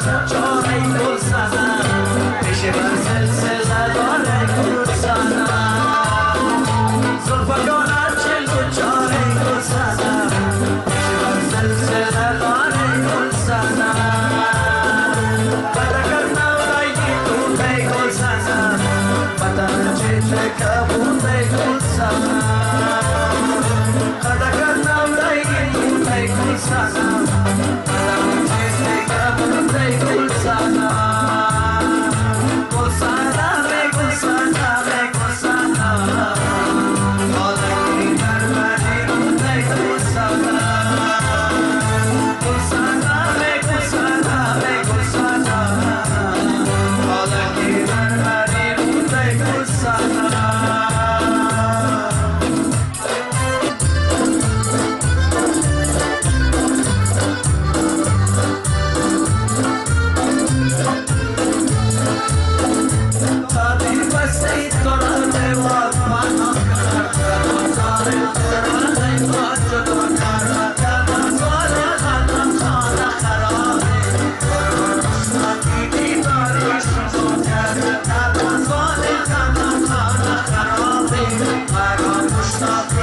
چاره گل سنم پیش بر سلسله داره گل سنم زلفگانت چل چاره گل سنم پیش بر سلسله داره گل سنم بدکر نورایی تو بی گل سنم بدن چه کبون بی گل سنم بدکر نورایی تو بی گل سنم بدن چه کبون بی گل سنم گل سنم گل سنم گل سنم بالکی در مدین بی گل سنم گل سنم گل سنم گل سنم بالکی در مدین بی گل سنم Stop.